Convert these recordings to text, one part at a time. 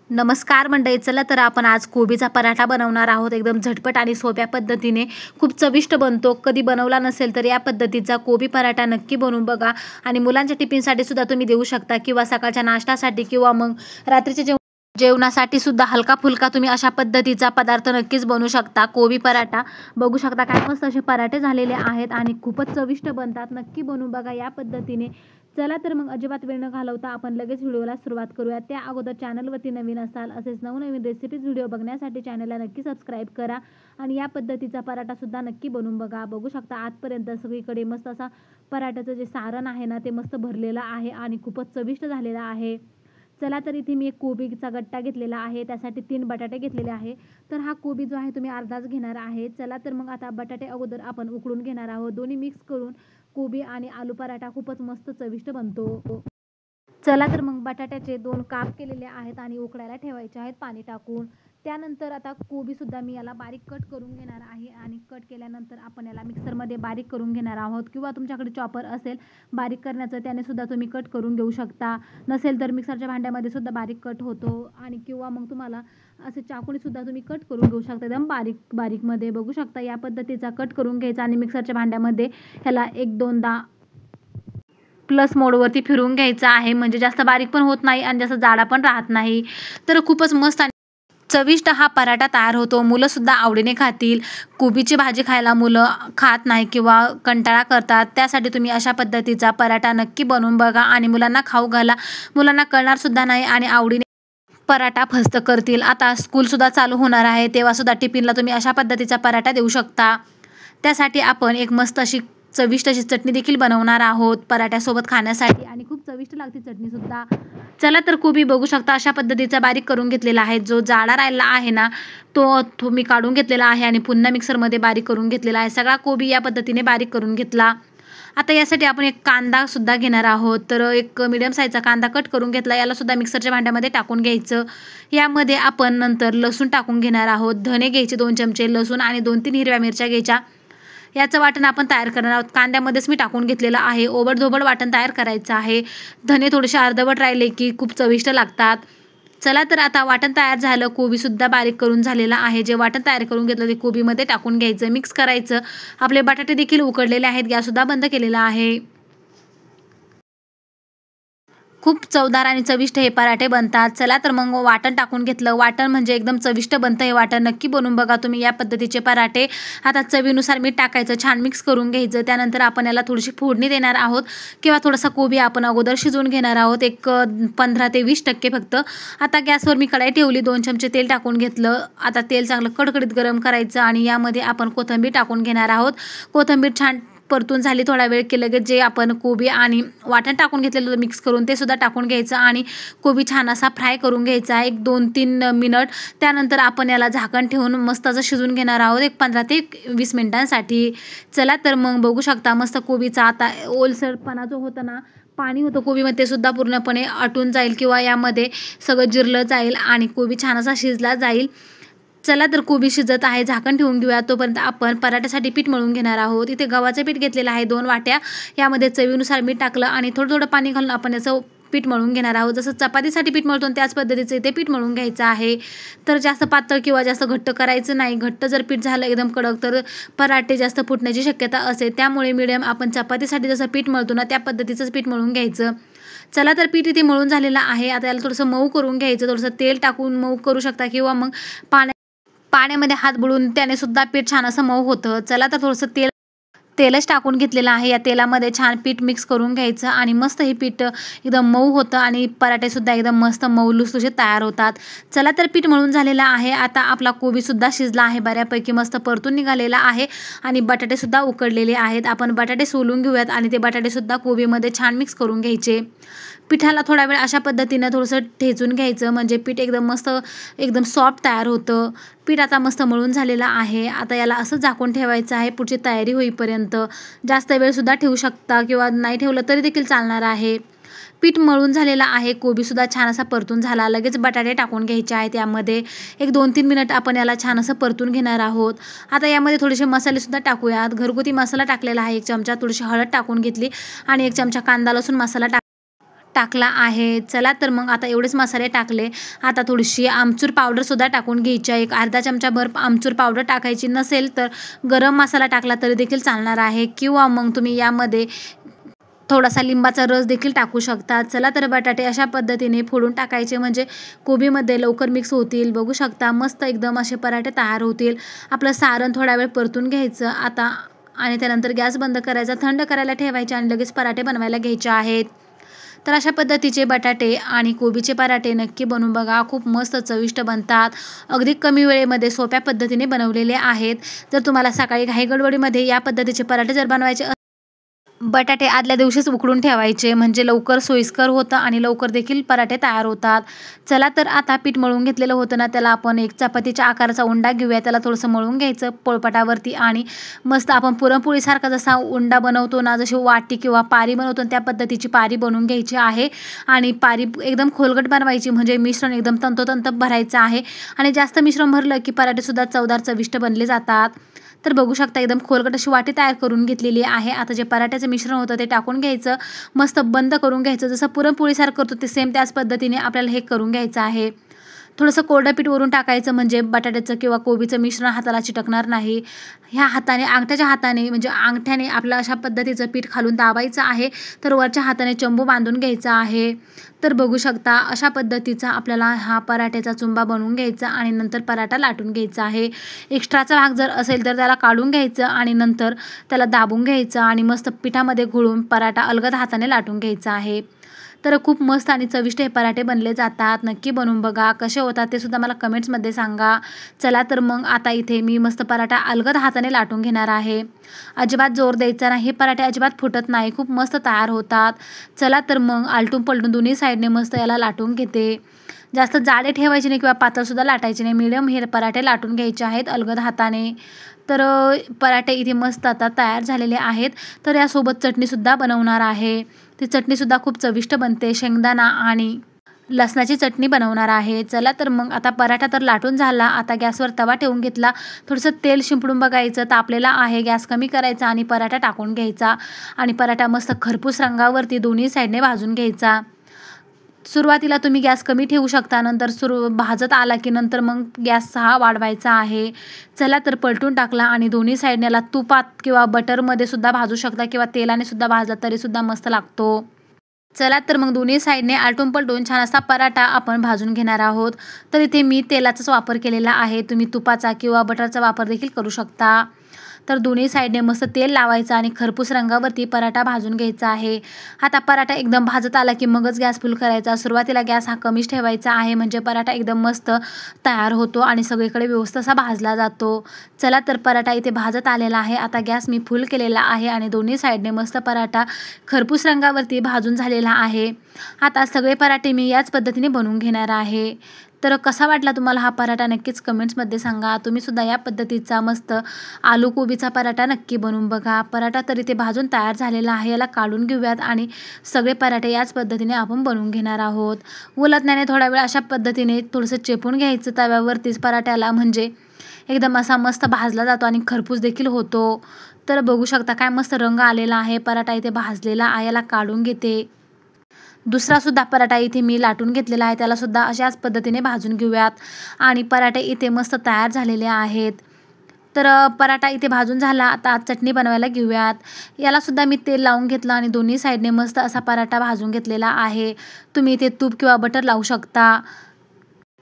नमस्कार मंडळी, चला तर आपण आज कोबीचा पराठा बनवणार आहोत. एकदम झटपट आणि सोप्या पद्धतीने खूप चविष्ट बनतो. कधी बनवला नसेल तर या पद्धतीचा कोबी पराठा नक्की बनवून बघा आणि मुलांच्या टिफिनसाठी सुद्धा तुम्ही देऊ शकता किंवा सकाळच्या नाश्त्यासाठी किंवा मग रात्रीच्या जेवणासाठी सुद्धा हलका फुलका तुम्ही अशा पद्धतीचा पदार्थ नक्कीच बनवू शकता. कोबी पराठा बघू शकता, काय मस्त असे पराठे झालेले आहेत आणि खूपच चविष्ट बनतात. नक्की बनवून बघा या पद्धतीने. चला तर मग अजिबात वेळ न घालवता आपण लगेच व्हिडिओला सुरुवात करूया. त्या अगोदर चॅनलवरती नवीन असाल असेच नवनवीन रेसिपीज व्हिडिओ बघण्यासाठी चॅनलला नक्की सबस्क्राईब करा आणि या पद्धतीचा पराठा सुद्धा नक्की बनवून बघा. बघू शकता आजपर्यंत सगळीकडे मस्त असा पराठ्याचं जे सारण आहे ना ते मस्त भरलेलं आहे आणि खूपच चविष्ट झालेलं आहे. चला तर इथे मी एक कोबीचा गट्टा घेतलेला आहे, त्यासाठी 3 बटाटे घेतलेले आहे. तर हा कोबी जो आहे तुम्ही अर्धाच घेणार आहे. चला तर मग आता बटाटे अगोदर आपण उकडून घेणार आहोत. दोन्ही मिक्स करून कोबी आणि आलू पराठा खूपच मस्त चविष्ट बनतो. चला तर मग बटाट्याचे 2 काप केलेले आहेत आणि उकडायला ठेवायचे आहेत पाणी टाकून. त्यानंतर आता कोबीसुद्धा मी याला बारीक कट करून घेणार आहे आणि कट केल्यानंतर आपण याला मिक्सरमध्ये बारीक करून घेणार आहोत किंवा तुमच्याकडे चॉपर असेल बारीक करण्याचं त्याने सुद्धा तुम्ही कट करून घेऊ शकता. नसेल तर मिक्सरच्या भांड्यामध्ये सुद्धा बारीक कट होतो आणि किंवा मग तुम्हाला असे चाकूने सुद्धा तुम्ही कट करून घेऊ शकता. एकदम बारीकमध्ये बघू शकता या पद्धतीचा कट करून घ्यायचा आणि मिक्सरच्या भांड्यामध्ये ह्याला 1-2दा प्लस मोडवरती फिरवून घ्यायचं आहे, म्हणजे जास्त बारीक पण होत नाही आणि जास्त जाडा पण राहत नाही. तर खूपच मस्त आणि चविष्ट हा पराठा तयार होतो. मुलंसुद्धा आवडीने खातील. कोबीची भाजी खायला मुलं खात नाही किंवा कंटाळा करतात, त्यासाठी तुम्ही अशा पद्धतीचा पराठा नक्की बनवून बघा आणि मुलांना खाऊ घाला. मुलांना कळणारसुद्धा नाही आणि आवडीने पराठा फस्त करतील. आता स्कूलसुद्धा चालू होणार आहे, तेव्हासुद्धा टिफिनला तुम्ही अशा पद्धतीचा पराठा देऊ शकता. त्यासाठी आपण एक मस्त अशी चविष्ट अशी चटणी देखील बनवणार आहोत पराठ्यासोबत खाण्यासाठी आणि खूप चविष्ट लागते चटणीसुद्धा. चला तर कोबी बघू शकता अशा पद्धतीचा बारीक करून घेतलेला आहे. जो जाडा राहिला आहे ना तो मी काढून घेतलेला आहे आणि पुन्हा मिक्सरमध्ये बारीक करून घेतलेला आहे. सगळा कोबी या पद्धतीने बारीक करून घेतला. आता यासाठी आपण एक कांदासुद्धा घेणार आहोत. तर एक मीडियम साईजचा कांदा कट करून घेतला. यालासुद्धा मिक्सरच्या भांड्यामध्ये टाकून घ्यायचं. यामध्ये आपण नंतर लसूण टाकून घेणार आहोत. धने घ्यायचे 2 चमचे, लसूण आणि 2-3 हिरव्या मिरच्या घ्यायच्या. याचं वाटण आपण तयार करणार आहोत. कांद्यामध्येच मी टाकून घेतलेलं आहे. ओबडधोबड वाटण तयार करायचं आहे. धने थोडेसे अर्धवट राहिले की खूप चविष्ट लागतात. चला तर आता वाटण तयार झालं. कोबीसुद्धा बारीक करून झालेला आहे. जे वाटण तयार करून घेतलं ते कोबीमध्ये टाकून घ्यायचं, मिक्स करायचं. आपले बटाटे देखील उकडलेले आहेत. गॅससुद्धा बंद केलेला आहे. खूप चवदार आणि चविष्ट हे पराठे बनतात. चला तर मग वाटण टाकून घेतलं. वाटण म्हणजे एकदम चविष्ट बनतं हे वाटण. नक्की बनवून बघा तुम्ही या पद्धतीचे पराठे. आता चवीनुसार मीठ टाकायचं, छान मिक्स करून घ्यायचं. त्यानंतर आपण याला थोडीशी फोडणी देणार आहोत किंवा थोडासा कोबी आपण अगोदर शिजवून घेणार आहोत. एक 15 ते 20% फक्त. आता गॅसवर मी कढाई ठेवली. 2 चमचे तेल टाकून घेतलं. आता तेल चांगलं कडकडीत गरम करायचं आणि यामध्ये आपण कोथिंबीर टाकून घेणार आहोत. कोथिंबीर छान परतून झाली थोडा वेळ की लगेच जे आपण कोबी आणि वाटण टाकून घेतलेलं होतं मिक्स करून ते सुद्धा टाकून घ्यायचं आणि कोबी छान असा फ्राय करून घ्यायचा एक 2-3 मिनिट. त्यानंतर आपण याला झाकण ठेवून मस्त असं शिजवून घेणार आहोत एक 15 ते 20 मिनिटांसाठी. चला तर मग बघू शकता मस्त कोबीचा आता ओलसरपणा जो होता ना, पाणी होतं कोबीमध्ये ते सुद्धा पूर्णपणे आटून जाईल किंवा यामध्ये सगळं जिरलं जाईल आणि कोबी छान असा शिजला जाईल. चला तर कोबी शिजत आहे, झाकण ठेवून घेऊया. तोपर्यंत आपण पराठ्यासाठी पीठ मळून घेणार आहोत. इथे गव्हाचं पीठ घेतलेलं आहे 2 वाट्या. यामध्ये चवीनुसार मीठ टाकलं आणि थोडं पाणी घालून आपण याचं पीठ मळून घेणार आहोत. जसं चपातीसाठी पीठ मळतो त्याच पद्धतीचं इथे पीठ मळून घ्यायचं आहे. तर जास्त पातळ किंवा जास्त घट्ट करायचं नाही. घट्ट जर पीठ झालं एकदम कडक तर पराठे जास्त फुटण्याची शक्यता असते. त्यामुळे मिडियम आपण चपातीसाठी जसं पीठ मळतो ना त्या पद्धतीचंच पीठ मळून घ्यायचं. चला तर पीठ इथे मळून झालेलं आहे. आता याला थोडंसं मऊ करून घ्यायचं. थोडंसं तेल टाकून मऊ करू शकता किंवा मग पाण्यामध्ये हात बुडवून त्याने सुद्धा पीठ छान असं मऊ होतं. चला तर थोडंसं तेलच टाकून घेतलेलं आहे. या तेलामध्ये छान पीठ मिक्स करून घ्यायचं आणि मस्त हे पीठ एकदम मऊ होतं आणि पराठेसुद्धा एकदम मस्त मऊ लुसलुशीत तयार होतात. चला तर पीठ मळून झालेलं आहे. आता आपला कोबीसुद्धा शिजला आहे, बऱ्यापैकी मस्त परतून निघालेला आहे आणि बटाटेसुद्धा उकडलेले आहेत. आपण बटाटे सोलून घेऊयात आणि ते बटाटेसुद्धा कोबीमध्ये छान मिक्स करून घ्यायचे. पिठाला थोडा वेळ अशा पद्धतीनं थोडंसं ठेचून घ्यायचं, म्हणजे पीठ एकदम मस्त एकदम सॉफ्ट तयार होतं. पीठ आता मस्त मळून झालेलं आहे. आता याला असं झाकून ठेवायचं आहे पुढची तयारी होईपर्यंत. जास्त वेळसुद्धा ठेवू शकता किंवा नाही ठेवलं तरी देखील चालणार आहे. पीठ मळून झालेलं आहे. कोबीसुद्धा छान असा परतून झाला. लगेच बटाटे टाकून घ्यायचे आहेत. यामध्ये एक 2-3 मिनिट आपण याला छान असं परतून घेणार आहोत. आता यामध्ये थोडेसे मसालेसुद्धा टाकूयात. घरगुती मसाला टाकलेला आहे 1 चमचा. थोडीशी हळद टाकून घेतली आणि 1 चमचा कांदा लसूण मसाला टाकला आहे। चला तर मग आता एवढेच मसाले टाकले, आता थोडीशी आमचूर पावडरसुद्धा टाकून घ्यायची आहे। एक अर्धा चमचाभर आमचूर पावडर टाकायची, नसेल तर गरम मसाला टाकला तरी देखील चालणार आहे, किंवा मग तुम्ही यामध्ये थोडासा लिंबाचा रस देखील टाकू शकता। चला तर बटाटे अशा पद्धतीने फोडून टाकायचे, म्हणजे कोबीमध्ये लवकर मिक्स होतील। बघू शकता मस्त एकदम असे पराठे तयार होतील। आपलं सारण थोडा वेळ परतून घ्यायचं आता, आणि त्यानंतर गॅस बंद करायचा, थंड करायला ठेवायचे आणि लगेच पराठे बनवायला घ्यायचे आहेत। तर अशा पद्धतीचे बटाटे आणि कोबीचे पराठे नक्की बनवून बघा, खूप मस्त चविष्ट बनतात। अगदी कमी वेळेमध्ये सोप्या पद्धतीने बनवलेले आहेत। जर तुम्हाला सकाळी घाईगडबडीमध्ये या पद्धतीचे पराठे जर बनवायचे, बटाटे आदल्या दिवशीच उकडून ठेवायचे, म्हणजे लवकर सोयीस्कर होतं आणि लवकर देखील पराठे तयार होतात। चला तर आता पीठ मळून घेतलेलं होतं ना, त्याला आपण एक चपातीच्या आकाराचा उंडा घेऊया। त्याला थोडंसं मळून घ्यायचं पोळपाटावरती, आणि मस्त आपण पुरणपोळीसारखा जसा उंडा बनवतो ना, जशी वाटी किंवा पारी बनवतो त्या पद्धतीची पारी बनवून घ्यायची आहे। आणि पारी एकदम खोलगट बनवायची, म्हणजे मिश्रण एकदम तंतोतंत भरायचं आहे। आणि जास्त मिश्रण भरलं की पराठेसुद्धा चवदार चविष्ट बनले जातात। तर बघू शकता एकदम खोलगट अशी वाटी तयार करून घेतलेली आहे। आता जे पराठ्याचं मिश्रण होतं ते टाकून घ्यायचं, मस्त बंद करून घ्यायचं। जसं पुरणपोळीसारखं करतो ते सेम त्याच पद्धतीने आपल्याला हे करून घ्यायचं आहे। थोडंसं कोरडं पीठ वरून टाकायचं, म्हणजे बटाट्याचं किंवा कोबीचं मिश्रण हाताला चिटकणार नाही। ह्या हाताने, अंगठ्याच्या हाताने, म्हणजे अंगठ्याने आपलं अशा पद्धतीचं पीठ खालून दाबायचं आहे, तर वरच्या हाताने चंबू बांधून घ्यायचा आहे। तर बघू शकता अशा पद्धतीचा आपल्याला हा पराठ्याचा चुंबा बनवून घ्यायचा, आणि नंतर पराठा लाटून घ्यायचा आहे। एक्स्ट्राचा भाग जर असेल तर त्याला काढून घ्यायचं, आणि नंतर त्याला दाबून घ्यायचं, आणि मस्त पिठामध्ये घोळून पराठा अलगद हाताने लाटून घ्यायचा आहे। तर खूप मस्त आणि चविष्ट हे पराठे बनले जातात। नक्की बनवून बघा, कसे होतात ते सुद्धा मला कमेंट्समध्ये सांगा। चला तर मग आता इथे मी मस्त पराठा अलगद हाताने लाटून घेणार आहे। अजिबात जोर द्यायचा नाही, हे पराठे अजिबात फुटत नाही, खूप मस्त तयार होतात। चला तर मग आलटून पलटून दोन्ही साईडने मस्त याला लाटून घेते। जास्त जाडे ठेवायचे नाही किंवा पातळसुद्धा लाटायचे नाही, मीडियम हे पराठे लाटून घ्यायचे आहेत अलगद हाताने। तर पराठे इथे मस्त आता तयार झालेले आहेत। तर यासोबत चटणीसुद्धा बनवणार आहे, ती चटणीसुद्धा खूप चविष्ट बनते, शेंगदाणा आणि लसणाची चटणी बनवणार आहे। चला तर मग आता पराठा तर लाटून झाला, आता गॅसवर तवा ठेवून घेतला, थोडंसं तेल शिंपडून बघायचं तापलेला आहे, गॅस कमी करायचा आणि पराठा टाकून घ्यायचा, आणि पराठा मस्त खरपूस रंगावरती दोन्ही साईडने भाजून घ्यायचा। सुरुवातीला तुम्ही गॅस कमी ठेवू शकता, नंतर भाजत आला की नंतर मग गॅस हा वाढवायचा आहे। चला तर पलटून टाकला, आणि दोन्ही साईडने याला तुपात किंवा बटरमध्ये सुद्धा भाजू शकता, किंवा तेलाने सुद्धा भाजला तरीसुद्धा मस्त लागतो। चला तर मग दोन्ही साईडने आलटून पलटून छान असा पराठा आपण भाजून घेणार आहोत। तर इथे मी तेलाचाच वापर केलेला आहे, तुम्ही तुपाचा किंवा बटरचा वापर देखील करू शकता। तर दोन्ही साईडने मस्त तेल लावायचं आणि खरपूस रंगावरती पराठा भाजून घ्यायचा आहे। आता पराठा एकदम भाजत आला की मगच गॅस फुल करायचा, सुरुवातीला गॅस हा कमीच ठेवायचा आहे, म्हणजे पराठा एकदम मस्त तयार होतो आणि सगळीकडे व्यवस्थित असा भाजला जातो। चला तर पराठा इथे भाजत आलेला आहे, आता गॅस मी फुल केलेला आहे आणि दोन्ही साईडने मस्त पराठा खरपूस रंगावरती भाजून झालेला आहे। आता सगळे पराठे मी याच पद्धतीने बनवून घेणार आहे। तर कसा वाटला तुम्हाला हा पराठा नक्कीच कमेंट्समध्ये सांगा। तुम्ही सुद्धा या पद्धतीचा मस्त आलू कोबीचा पराठा नक्की बनवून बघा। पराठा तर इथे भाजून तयार झालेला आहे, याला काढून घेऊयात आणि सगळे पराठे याच पद्धतीने आपण बनवून घेणार आहोत। उलटण्याने थोडा वेळ अशा पद्धतीने थोडंसं चेपून घ्यायचं तव्यावरतीच पराठ्याला, म्हणजे एकदम असा मस्त भाजला जातो आणि खरपूस देखील होतो। तर बघू शकता काय मस्त रंग आलेला आहे, पराठा इथे भाजलेला आहे, याला काढून घेते। दुसरा सुद्धा पराठा इथे मी लाटून घेतलेला आहे, त्याला सुद्धा अशाच पद्धतीने भाजून घेऊयात, आणि पराठे इथे मस्त तयार झालेले आहेत। तर पराठा इथे भाजून झाला, आता चटणी बनवायला घेऊयात। याला सुद्धा मी तेल लावून घेतलं आणि दोन्ही साईडने मस्त असा पराठा भाजून घेतलेला आहे। तुम्ही इथे तूप किंवा बटर लावू शकता।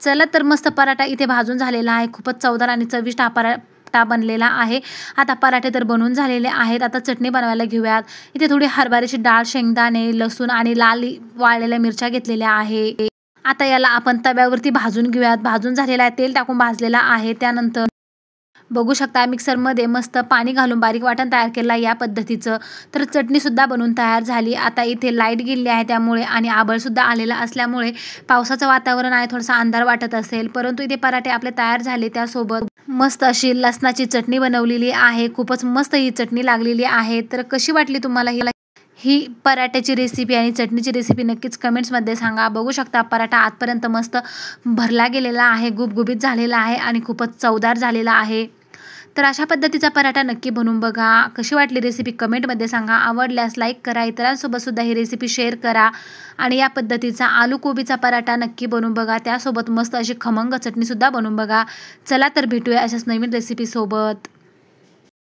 चला तर मस्त पराठा इथे भाजून झालेला आहे, खूपच चवदार आणि चविष्ट हा पराठा बनलेला आहे। आता पराठे तर बनवून झालेले आहेत, आता चटणी बनवायला घेऊयात। इथे थोडी हरभऱ्याची डाळ, शेंगदाणे, लसूण आणि लाल वाळलेल्या मिरच्या घेतलेल्या आहे। आता याला आपण तव्यावरती भाजून घेऊयात। भाजून झालेला आहे, तेल टाकून भाजलेला आहे। त्यानंतर बघू शकता मिक्सरमध्ये मस्त पाणी घालून बारीक वाटण तयार केलं या पद्धतीचं। तर चटणीसुद्धा बनवून तयार झाली। आता इथे लाईट गेली आहे त्यामुळे आणि आभाळसुद्धा आलेला असल्यामुळे पावसाचं वातावरण आहे, थोडासा अंधार वाटत असेल, परंतु इथे पराठे आपले तयार झाले। त्यासोबत मस्त अशी लसणाची चटणी बनवलेली आहे, खूपच मस्त ही चटणी लागलेली आहे। तर कशी वाटली तुम्हाला ही पराठ्याची रेसिपी आणि चटणीची रेसिपी नक्कीच कमेंट्समध्ये सांगा। बघू शकता पराठा आतपर्यंत मस्त भरला गेलेला आहे, गुबगुबीत झालेला आहे आणि खूपच चवदार झालेला आहे। तर अशा पद्धतीचा पराठा नक्की बनवून बघा. कशी वाटली रेसिपी कमेंटमध्ये सांगा. आवडल्यास लाईक करा, इतरांसोबत सुद्धा ही रेसिपी शेअर करा आणि या पद्धतीचा आलू कोबीचा पराठा नक्की बनवून बघा. त्यासोबत मस्त अशी खमंग चटणीसुद्धा बनवून बघा. चला तर भेटूया अशाच नवीन रेसिपीसोबत.